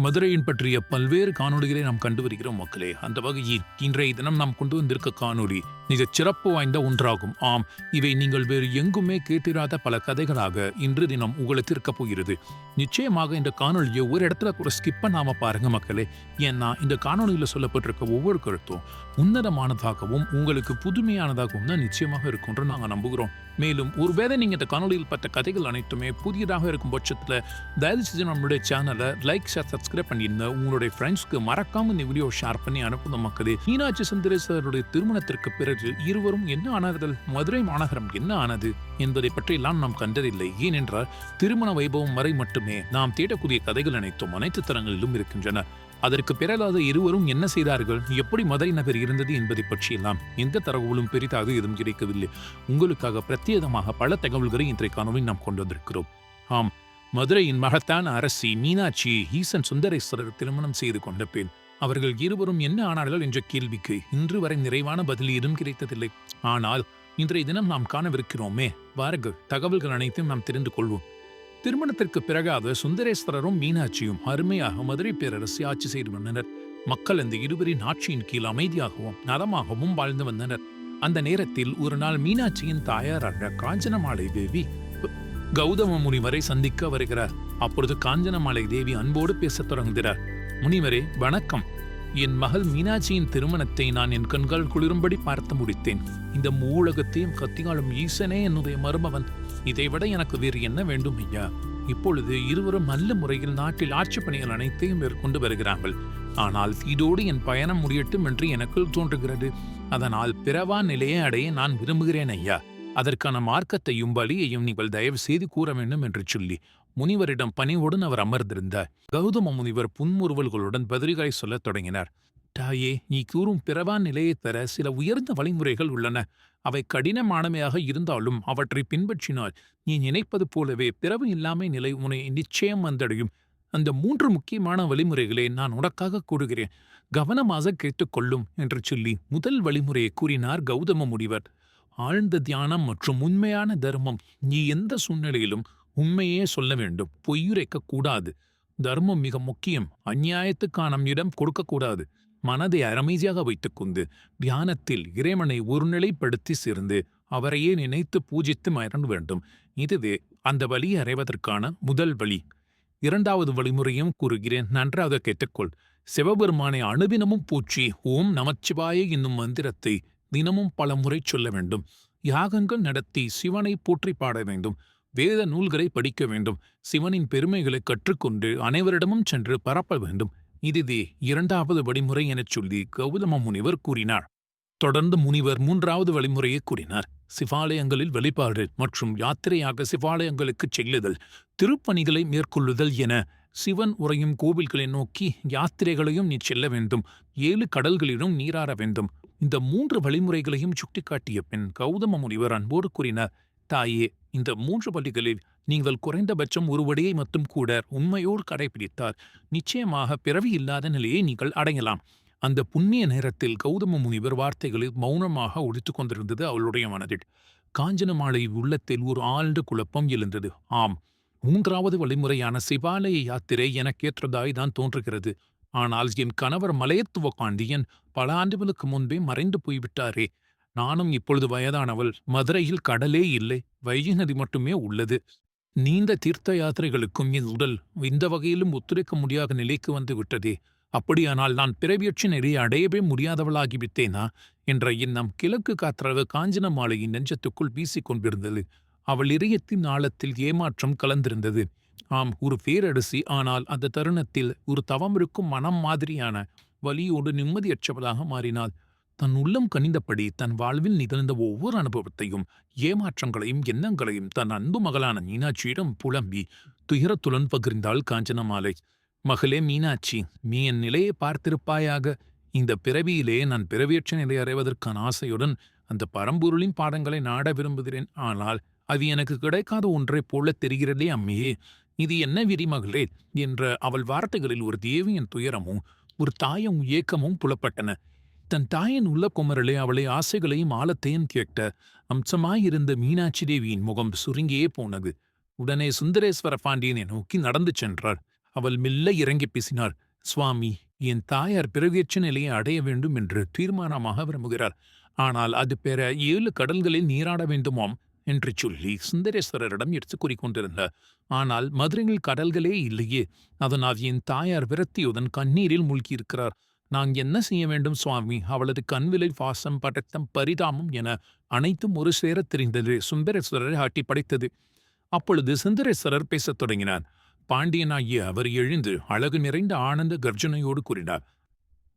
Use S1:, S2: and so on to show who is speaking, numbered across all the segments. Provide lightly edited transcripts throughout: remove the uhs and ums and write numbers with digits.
S1: மதுரையின் பற்றிய பல்வேறு காணொளிகளை நாம் கண்டு வருகிறோம் மக்களே. அந்த வகையில் இன்றைய தினம் நாம் கொண்டு வந்திருக்க காணொளி மிகச் சிறப்பு வாய்ந்த ஒன்றாகும். ஆம், இவை நீங்கள் வேறு எங்குமே கேட்டிராத பல கதைகளாக இன்று தினம் உங்களுக்கு இருக்க போகிறது. நிச்சயமாக இந்த காணொலியை ஒரு இடத்துல கூட ஸ்கிப் பண்ணாம பாருங்க மக்களே. ஏன்னா இந்த காணொலியில சொல்லப்பட்டிருக்க ஒவ்வொரு கருத்தும் உன்னதமானதாகவும் உங்களுக்கு புதுமையானதாகவும் தான் நிச்சயமாக இருக்கும் நாங்கள் நம்புகிறோம். மேலும் ஒருவேளை நீங்க இந்த காணொலியில் பட்ட கதைகள் அனைத்துமே புதியதாக இருக்கும் பட்சத்தில் தயவு செய்து நம்மளுடைய சேனலை லைக் ஷேர் சப்ஸ்கிரைப் பண்ணியிருந்த உங்களுடைய ஃப்ரெண்ட்ஸ்க்கு மறக்காம இந்த வீடியோ ஷேர் பண்ணி அனுப்பும் மக்களே. மீனாட்சி சுந்தரேஸ்வரருடைய திருமணத்திற்கு பிறகு இருவரும் என்ன ஆனார்கள், மதுரை மாநகரம் என்ன ஆனது என்பதை பற்றியெல்லாம் நாம் கண்டதில்லை. ஏனென்றால் திருமண வைபவம் வரை மட்டுமே நாம் தேடக்கூடிய கதைகள் அனைத்தும் அனைத்து தரங்களிலும் இருக்கின்றன. அதற்கு பிறகாத இருவரும் என்ன செய்தார்கள், எப்படி மதுரை நகர் இருந்தது என்பதை பற்றியெல்லாம் எந்த தகவலும் பெரிதாக எதுவும் கிடைக்கவில்லை. உங்களுக்காக பிரத்யேகமாக பல தகவல்களை இன்றைய காணொலியில் நாம் கொண்டு வந்திருக்கிறோம். ஆம், மதுரையின் மகத்தான அரசி மீனாட்சியை ஈசன் சுந்தரேஸ்வரர் திருமணம் செய்து கொண்ட பெண். அவர்கள் இருவரும் என்ன ஆனார்கள் என்ற கேள்விக்கு இன்று வரை நிறைவான பதில் ஏதும் கிடைத்ததில்லை. ஆனால் இன்றைய தினம் நாம் காணவிருக்கிறோமே, வாருங்கள் தகவல்கள் அனைத்தையும் நாம் தெரிந்து கொள்வோம். திருமணத்திற்கு பிறகாக சுந்தரேஸ்வரரும் மீனாட்சியும் அருமையாக மதுரை பேரரசை ஆட்சி செய்து வந்தனர். மக்கள் அந்த இருவரின் ஆட்சியின் கீழ் அமைதியாகவும் நலமாகவும் வாழ்ந்து வந்தனர். அந்த நேரத்தில் ஒரு நாள் மீனாட்சியின் தாயாரான காஞ்சனமாலை தேவி கௌதம முனிவரை சந்திக்க வருகிறார். அப்பொழுது காஞ்சனமாலை தேவி அன்போடு பேசத் தொடங்குகிறார். முனிவரே வணக்கம். என் மகள் மீனாட்சியின் திருமணத்தை நான் என் கண்கள் குளிரும்படி பார்த்து முடித்தேன். இந்த மூலகத்தையும் கத்தியாளும் ஈசனே என்னுடைய மருமவன். இதைவிட எனக்கு வேறு என்ன வேண்டும் ஐயா? இப்பொழுது இருவரும் நல்ல முறையில் நாட்டில் ஆட்சி பணிகள் அனைத்தையும் மேற்கொண்டு வருகிறார்கள். ஆனால் இதோடு என் பயணம் முடியட்டும் என்று எனக்குள் தோன்றுகிறது. அதனால் பிறவா நிலையை அடைய நான் விரும்புகிறேன் ஐயா. அதற்கான மார்க்கத்தையும் வழியையும் நீங்கள் தயவு செய்து கூற வேண்டும் என்று சொல்லி முனிவரிடம் பணிவுடன் அவர் அமர்ந்திருந்தார். கௌதம முனிவர் புன்முறுவல்களுடன் பதில்களை சொல்லத் தொடங்கினார். தாயே, நீ கூறும் பிறவா நிலையை தர சில உயர்ந்த வழிமுறைகள் உள்ளன. அவை கடினமானவையாக இருந்தாலும் அவற்றை பின்பற்றினால் நீ நினைப்பது போலவே பிறவு இல்லாமை நிலை உன்னை நிச்சயம் வந்தடையும். அந்த 3 முக்கியமான வழிமுறைகளை நான் உனக்காக கூறுகிறேன். கவனமாக கேட்டுக்கொள்ளும் என்று சொல்லி முதல் வழிமுறையை கூறினார் கௌதம முனிவர். ஆழ்ந்த தியானம் மற்றும் உண்மையான தர்மம். நீ எந்த சூழ்நிலையிலும் உண்மையே சொல்ல வேண்டும், பொய்யுரைக்க கூடாது. தர்மம் மிக முக்கியம். அந்நியாயத்துக்கான இடம் கொடுக்கக்கூடாது. மனதை அமைதியாக வைத்துக் கொண்டு தியானத்தில் இறைவனை ஒருநிலைப்படுத்தி சேர்ந்து அவரையே நினைத்து பூஜித்து மறக்க வேண்டும். இதுவே அந்த வழியை அறைவதற்கான முதல் வழி. 2வது வழிமுறையும் கூறுகிறேன், நன்றாக கேட்டுக்கொள். சிவபெருமானை அனுதினமும் பூச்சி ஓம் நமச்சிவாய என்னும் மந்திரத்தை தினமும் பல முறை சொல்ல வேண்டும். யாகங்கள் நடத்தி சிவனை போற்றி பாட வேண்டும். வேத நூல்களை படிக்க வேண்டும். சிவனின் பெருமைகளை கற்றுக்கொண்டு அனைவரிடமும் சென்று பரப்ப வேண்டும். இதுவே 2வது வழிமுறை எனச் சொல்லி கௌதம முனிவர் கூறினார். தொடர்ந்து முனிவர் 3வது வழிமுறையை கூறினார். சிவாலயங்களில் வழிபாடு மற்றும் யாத்திரையாக சிவாலயங்களுக்கு செல்லுதல், திருப்பணிகளை மேற்கொள்ளுதல் என சிவன் உறையும் கோவில்களை நோக்கி யாத்திரைகளையும் நீ செல்ல வேண்டும். 7 கடல்களிலும் நீராட வேண்டும். இந்த 3 வழிமுறைகளையும் சுட்டிக்காட்டிய பின் கௌதம முனிவர் அன்போடு கூறினார். தாயே, இந்த 3 வழிகளில் நீங்கள் குறைந்தபட்சம் ஒரு வழியை மட்டும் கூட உண்மையோடு கடைபிடித்தால் நிச்சயமாக பிறவி இல்லாத நிலையை நீங்கள் அடையலாம். அந்த புண்ணிய நேரத்தில் கௌதம முனிவர் வார்த்தைகளில் மௌனமாக ஒழித்துக் கொண்டிருந்தது அவளுடைய மனதில். காஞ்சனமாலை உள்ளத்தில் ஒரு ஆழ்ந்த குழப்பம் எழுந்தது. ஆம், 3வது வழிமுறையான சிவாலய யாத்திரை எனக்கேற்றதாய் தான் தோன்றுகிறது. ஆனால் என் கணவர் மலையத்துவ பாண்டியன் பல ஆண்டுகளுக்கு முன்பே மறைந்து போய்விட்டாரே. நானும் இப்பொழுது வயதானவள். மதுரையில் கடலே இல்லை, வைகை நதி மட்டுமே உள்ளது. நீண்ட தீர்த்த யாத்திரைகளுக்கும் என் உடல் இந்த வகையிலும் ஒத்துழைக்க முடியாத நிலைக்கு வந்து விட்டதே. அப்படியானால் நான் பிறவியற்ற நெறியை அடையவே முடியாதவளாகிவிட்டேனா என்ற எண்ணம் கிழக்கு காற்றளவு காஞ்சனமாலையின் நெஞ்சத்துக்குள் வீசிக் கொண்டிருந்தது. அவள் இதயத்தின் ஆழத்தில் ஏமாற்றம் கலந்திருந்தது. ஆம், ஒரு பேரரசி. ஆனால் அந்த தருணத்தில் ஒரு தவமிருக்கும் மனம் மாதிரியான வலியோடு நிம்மதியற்றவளாக மாறினாள். தன் உள்ளம் கனிந்தபடி தன் வாழ்வில் நிகழ்ந்த ஒவ்வொரு அனுபவத்தையும் ஏமாற்றங்களையும் எண்ணங்களையும் தன் அன்பு மகளான மீனாட்சியிடம் புலம்பி துயரத்துடன் பகிர்ந்தாள் காஞ்சனமாலை. மகளே மீனாட்சி, நீ என் நிலையை பார்த்திருப்பாயாக. இந்த பிறவியிலே நான் பிறவியற்ற நிலை அறைவதற்கான ஆசையுடன் அந்த பரம்பொருளின் பாடங்களை நாட விரும்புகிறேன். ஆனால் அது எனக்கு கிடைக்காத ஒன்றைப் போல தெரிகிறதே அம்மையே. இது என்ன விதி மகளே என்ற அவள் வார்த்தைகளில் ஒரு தேவியின் துயரமும் ஒரு தாயும் ஏக்கமும் புலப்பட்டன. தன் தாயின் உள்ள குமரலே அவளை ஆசைகளையும் ஆழத்தையும் கேட்ட அம்சமாயிருந்த மீனாட்சி தேவியின் முகம் சுருங்கியே போனது. உடனே சுந்தரேஸ்வர பாண்டியனை நோக்கி நடந்து சென்றார். அவள் மெல்ல இறங்கி பேசினார். சுவாமி, என் தாயார் பிறவியற்ற நிலையை அடைய வேண்டும் என்று தீர்மானமாக விரும்புகிறார். ஆனால் அது பெற 7 கடல்களில் நீராட வேண்டுமாம் என்று சொல்லி சுந்தரேஸ்வரரிடம் எடுத்துக் கூறிக்கொண்டிருந்தார். ஆனால் மதுரையில் கடல்களே இல்லையே. அதனால் என் தாயார் விரக்தியுடன் கண்ணீரில் மூழ்கியிருக்கிறார். நான் என்ன செய்ய வேண்டும் சுவாமி? அவளது கண்விலை பாசம், படத்தம், பரிதாபம் என அனைத்தும் ஒரு சேரத் தெரிந்தது. சுந்தரேஸ்வரரை ஆட்டி படைத்தது. அப்பொழுது சுந்தரேஸ்வரர் பேசத் தொடங்கினார். பாண்டியனாகிய அவர் எழுந்து அழகு நிறைந்த ஆனந்த கர்ஜனையோடு கூறினார்.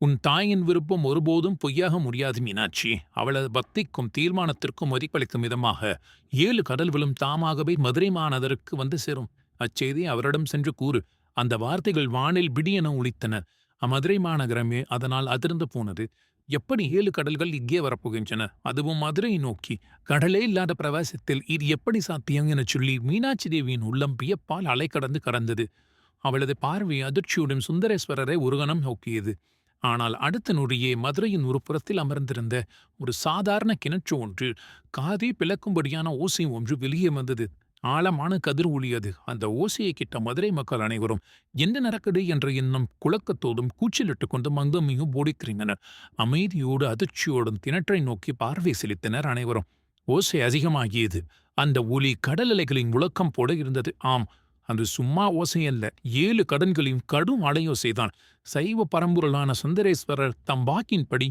S1: உன் தாயின் விருப்பம் ஒருபோதும் பொய்யாக முடியாது மீனாட்சி. அவளது பக்திக்கும் தீர்மானத்திற்கும் மதிப்பளிக்கும் விதமாக 7 கடல்களும் தாமாகவே மதுரை மாநகருக்கு வந்து சேரும். அச்செய்தி அவரிடம் சென்று கூறு. அந்த வார்த்தைகள் வானில் பிடியென ஒலித்தன. மதுரை மாநகரமே அதனால் அதிர்ந்து போனது. எப்படி 7 கடல்கள் இங்கே வரப்போகின்றன, அதுவும் மதுரை நோக்கி? கடலே இல்லாத பிரவாசத்தில் இது எப்படி சாத்தியம் எனச் சொல்லி மீனாட்சி தேவியின் உள்ளம் வியப்பால் அலைக்கடந்து கடந்தது. அவளது பார்வை அதிர்ச்சியுடன் சுந்தரேஸ்வரரை ஒரு கணம் நோக்கியது. ஆனால் அடுத்த நொடியே மதுரையின் ஒரு புறத்தில் அமர்ந்திருந்த ஒரு சாதாரண கிணற்று ஒன்று காதை பிளக்கும்படியான ஓசை ஒன்று வெளியே வந்தது. ஆழமான கதிர் ஒலியது. அந்த ஓசையை கிட்ட மதுரை மக்கள் அனைவரும் என்ன நடக்குது என்ற எண்ணம் குழக்கத்தோடும் கூச்சலிட்டுக் கொண்டு அங்குமிங்கும் ஓடித்திரிந்தனர். அமைதியோடு அதிர்ச்சியோடும் கிணற்றை நோக்கி பார்வை செலுத்தினர் அனைவரும். ஓசை அதிகமாகியது. அந்த ஒலி கடல் அலைகளின் முழக்கம் போல இருந்தது. ஆம், அது சும்மா ஓசையல்ல, 7 கடன்களின் கடும் அலையோசைதான். சைவ பரம்பொருளான சுந்தரேஸ்வரர் தம் வாக்கின்படி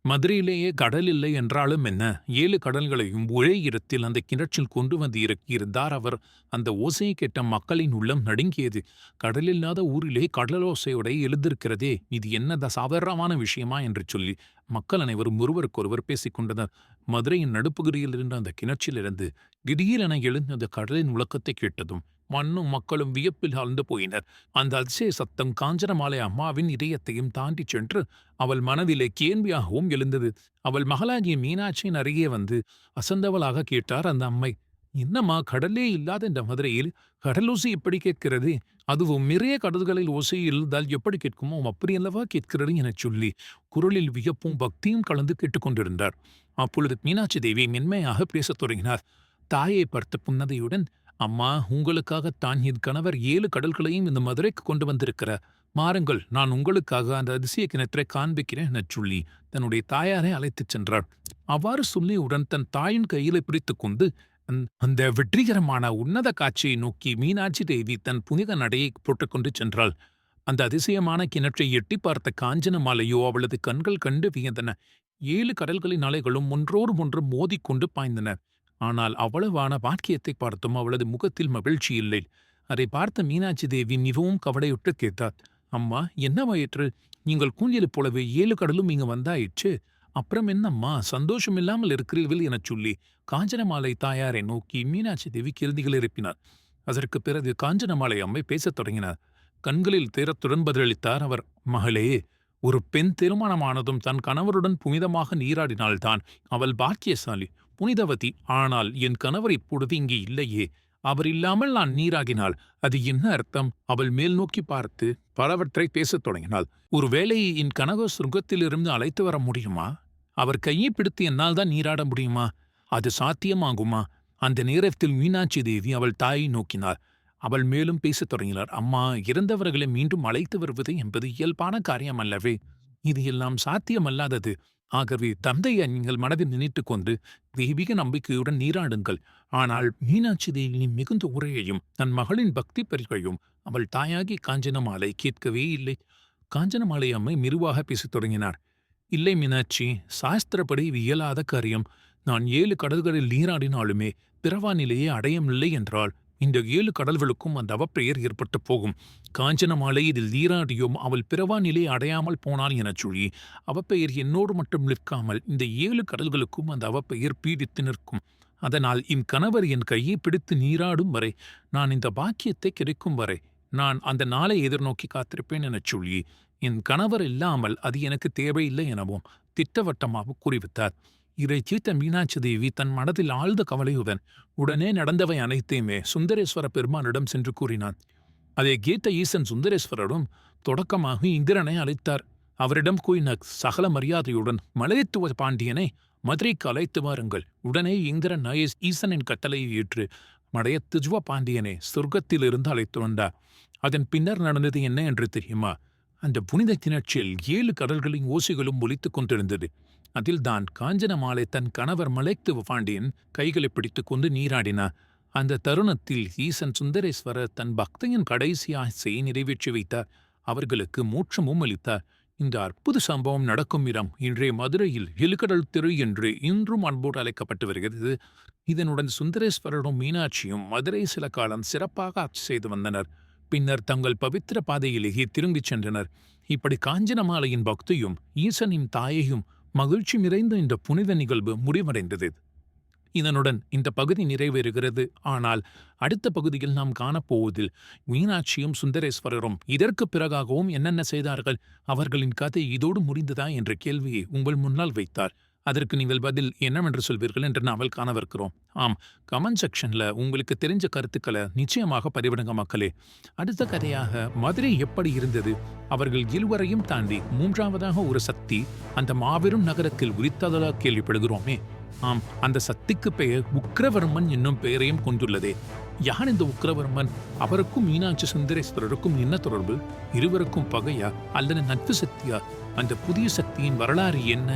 S1: மதுரையிலேயே கடல் இல்லை என்றாலும் என்ன, 7 கடல்களையும் ஒரே இடத்தில் அந்த கிணற்றில் கொண்டு வந்து இறக்கியிருந்தார் அவர். அந்த ஓசையை கேட்ட மக்களின் உள்ளம் நடுங்கியது. கடலில்லாத ஊரிலே கடலோசையோட எழுந்திருக்கிறதே, இது என்ன சாதாரணமான விஷயமா என்று சொல்லி மக்கள் அனைவரும் ஒருவருக்கொருவர் பேசிக் கொண்டனர். மதுரையின் நடுப்பகுதியில் இருந்த அந்த கிணற்றிலிருந்து திடீரென எழுந்த அந்த கடலின் முழக்கத்தை கேட்டதும் மண்ணும் மக்களும் வியப்பில் ஆழ்ந்து போயினர். அந்த அதிசய சத்தம் காஞ்சனமாலை அம்மாவின் இதயத்தையும் தாண்டிச் சென்று அவள் மனதிலே கேள்வியாகவும் எழுந்தது. அவள் மகளாகிய மீனாட்சியின் அருகே வந்து அசந்தவளாக கேட்டார் அந்த அம்மை. என்னம்மா, கடலே இல்லாத இந்த மதுரையில் கடலோசை எப்படி கேட்கிறது? அதுவும் நிறைய கடல்களில் ஓசை இருந்தால் எப்படி கேட்குமோ அப்படியல்லவா கேட்கிறது எனச் சொல்லி குரலில் வியப்பும் பக்தியும் கலந்து கேட்டுக்கொண்டிருந்தார். அப்பொழுது மீனாட்சி தேவி மென்மையாக பேசத் தொடங்கினார். தாயை பார்த்த புன்னதையுடன், அம்மா, உங்களுக்காகத்தான் என் கணவர் 7 கடல்களையும் இந்த மதுரைக்கு கொண்டு வந்திருக்கிறார். மாறுங்கள், நான் உங்களுக்காக அந்த அதிசய கிணற்றை காண்பிக்கிறேன் எனச் சொல்லி தன்னுடைய தாயாரை அழைத்துச் சென்றார். அவ்வாறு சொல்லியவுடன் தன் தாயின் கையில பிடித்துக் கொண்டு அந்த வெற்றிகரமான உன்னத காட்சியை நோக்கி மீனாட்சி தேவி தன் புனித நடையை போட்டுக்கொண்டு சென்றாள். அந்த அதிசயமான கிணற்றை எட்டி பார்த்த காஞ்சனமாலையோ அவளது கண்கள் கண்டு வியந்தன. 7 கடல்களின் அலைகளும் ஒன்றோடு ஒன்று மோதிக்கொண்டு பாய்ந்தன. ஆனால் அவ்வளவான பாக்கியத்தை பார்த்தும் அவளது முகத்தில் மகிழ்ச்சி இல்லை. அதை பார்த்த மீனாட்சி தேவி மிகவும் கவலையுற்று கேட்டார். அம்மா, என்னவாயிற்று? நீங்கள் கூஞ்சலைப் போலவே 7 கடலும் இங்கு வந்தாயிற்று. அப்புறம் என்னம்மா, சந்தோஷமில்லாமல் இருக்கிறீர்கள் எனச் சொல்லி காஞ்சனமாலை தாயாரை நோக்கி மீனாட்சி தேவி கேள்விகள் எழுப்பினார். அதற்கு பிறகு காஞ்சனமாலை அம்மை பேசத் தொடங்கினார். கண்களில் தேரத்துடன் பதிலளித்தார் அவர். மகளே, ஒரு பெண் திருமணமானதும் தன் கணவருடன் புனிதமாக நீராடினால்தான் அவள் பாக்கியசாலி, புனிதவதி. ஆனால் என் கணவர் இப்பொழுது இங்கே இல்லையே. அவர் இல்லாமல் நான் நீராகினால் அது என்ன அர்த்தம்? அவள் மேல் நோக்கி பார்த்து பலவற்றை பேசத் தொடங்கினாள். ஒருவேளை என் கணவர் சொர்க்கத்திலிருந்து அழைத்து வர முடியுமா? அவர் கையை பிடித்து என்னால் தான் நீராட முடியுமா? அது சாத்தியமாகுமா? அந்த நேரத்தில் மீனாட்சி தேவி அவள் தாயை நோக்கினார். அவள் மேலும் பேசத் தொடங்கினார். அம்மா, இறந்தவர்களை மீண்டும் அழைத்து வருவது என்பது இயல்பான காரியம் அல்லவே. இது எல்லாம் சாத்தியமல்லாதது. ஆகவே தந்தையை நீங்கள் மனதில் நினைத்துக் கொண்டு தெய்வீக நம்பிக்கையுடன் நீராடுங்கள். ஆனால் மீனாட்சி தேவியின் மிகுந்த உரையையும் தன் மகளின் பக்தி பெருகையும் அவள் தாயாகி காஞ்சனமாலை கேட்கவே இல்லை. காஞ்சனமாலை அம்மை மெதுவாக பேசத் தொடங்கினார். இல்லை மீனாட்சி, சாஸ்திரப்படி இயலாத காரியம். நான் 7 கடல்களில் நீராடினாலுமே பிறவா நிலையை அடையமில்லை என்றால் இந்த 7 கடல்களுக்கும் அந்த அவப்பெயர் ஏற்பட்டு போகும். காஞ்சனமாலை இதில் நீராடியும் அவள் பிறவா நிலையை அடையாமல் போனாள் எனச் சொல்லி அவப்பெயர் என்னோடு மட்டும் நிற்காமல் இந்த 7 கடல்களுக்கும் அந்த அவப்பெயர் பீடித்து நிற்கும். அதனால் என் கணவர் என் கையை பிடித்து நீராடும் வரை, நான் இந்த பாக்கியத்தை கிடைக்கும் வரை நான் அந்த நாளை எதிர்நோக்கி காத்திருப்பேன் எனச் சொல்லி என் கணவர் இல்லாமல் அது எனக்கு தேவையில்லை எனவும் திட்டவட்டமாக கூறிவிட்டார். இதை தீர்த்த மீனாட்சி தேவி தன் மனதில் ஆழ்ந்த கவலையுடன் உடனே நடந்தவை அனைத்தையுமே சுந்தரேஸ்வர பெருமானிடம் சென்று கூறினான். அதை கேட்ட ஈசன் சுந்தரேஸ்வரரும் தொடக்கமாக இந்திரனை அழைத்தார். அவரிடம் கூறின சகல மரியாதையுடன், மலையத்துவ பாண்டியனை மதுரைக்கு அழைத்து வாருங்கள். உடனே இந்திரன் ஈசனின் கட்டளையை ஏற்று மலையத்துவ பாண்டியனை சொர்க்கத்திலிருந்து அழைத்து வந்தார். அதன் பின்னர் நடந்தது என்ன என்று தெரியுமா? அந்த புனித கிணற்றில் 7 கடல்களின் ஓசைகளும் ஒலித்துக் கொண்டிருந்தது. அதில்தான் காஞ்சனமாலை தன் கணவர் மலைத்துவ பாண்டியன் கைகளை பிடித்துக் கொண்டு நீராடினார். அந்த தருணத்தில் ஈசன் சுந்தரேஸ்வரர் தன் பக்தையின் கடைசி ஆசையை நிறைவேற்றி வைத்தார். அவர்களுக்கு மோட்சமும் அளித்தார். இந்த அற்புத சம்பவம் நடக்கும் இடம் இன்றைய மதுரையில் எழுக்கடல் தெரு என்று இன்றும் அன்போடு அழைக்கப்பட்டு வருகிறது. இதனுடன் சுந்தரேஸ்வரரும் மீனாட்சியும் மதுரை சில காலம் சிறப்பாக ஆட்சி செய்து வந்தனர். பின்னர் தங்கள் பவித்திர பாதையிலேயே திரும்பிச் சென்றனர். இப்படி காஞ்சனமாலையின் பக்தியும் ஈசனின் தாயையும் மகிழ்ச்சி நிறைந்த இந்த புனித நிகழ்வு முடிவடைந்தது. இதனுடன் இந்த பகுதி நிறைவேறுகிறது. ஆனால் அடுத்த பகுதியில் நாம் காணப்போவதில் மீனாட்சியும் சுந்தரேஸ்வரரும் இதற்கு பிறகாகவும் என்னென்ன செய்தார்கள், அவர்களின் கதை இதோடு முடிந்ததா என்ற கேள்வியை உங்கள் முன்னால் வைத்தார். அதற்கு நீங்கள் பதில் என்னவென்று சொல்வீர்கள் என்று நாவல் காணவிருக்கிறோம். ஆம், கமெண்ட் செக்ஷன்ல உங்களுக்கு தெரிஞ்ச கருத்துக்களை நிச்சயமாக பதிவிடுங்க மக்களே. அடுத்த கதையாக மதுரை எப்படி இருந்தது, அவர்கள் இருவரையும் தாண்டி மூன்றாவதாக ஒரு சக்தி அந்த மாபெரும் நகரத்தில் உரித்ததாக கேள்விப்படுகிறோமே. ஆம், அந்த சக்திக்கு பெயர் உக்கிரவர்மன் என்னும் பெயரையும் கொண்டுள்ளதே. யார் இந்த உக்கிரவர்மன்? அவருக்கும் மீனாட்சி சுந்தரேஸ்வரருக்கும் என்ன தொடர்பு? இருவருக்கும் பகையா அல்லது நட்பு சக்தியா? அந்த புதிய சக்தியின் வரலாறு என்ன?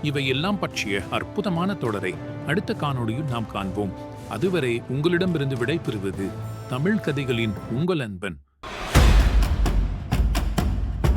S1: இவையெல்லாம் பற்றிய அற்புதமான தொடரை அடுத்த காணொளியில் நாம் காண்போம். அதுவரை உங்களிடமிருந்து விடை பெறுவது தமிழ் கதைகளின் உங்கள் அன்பன்.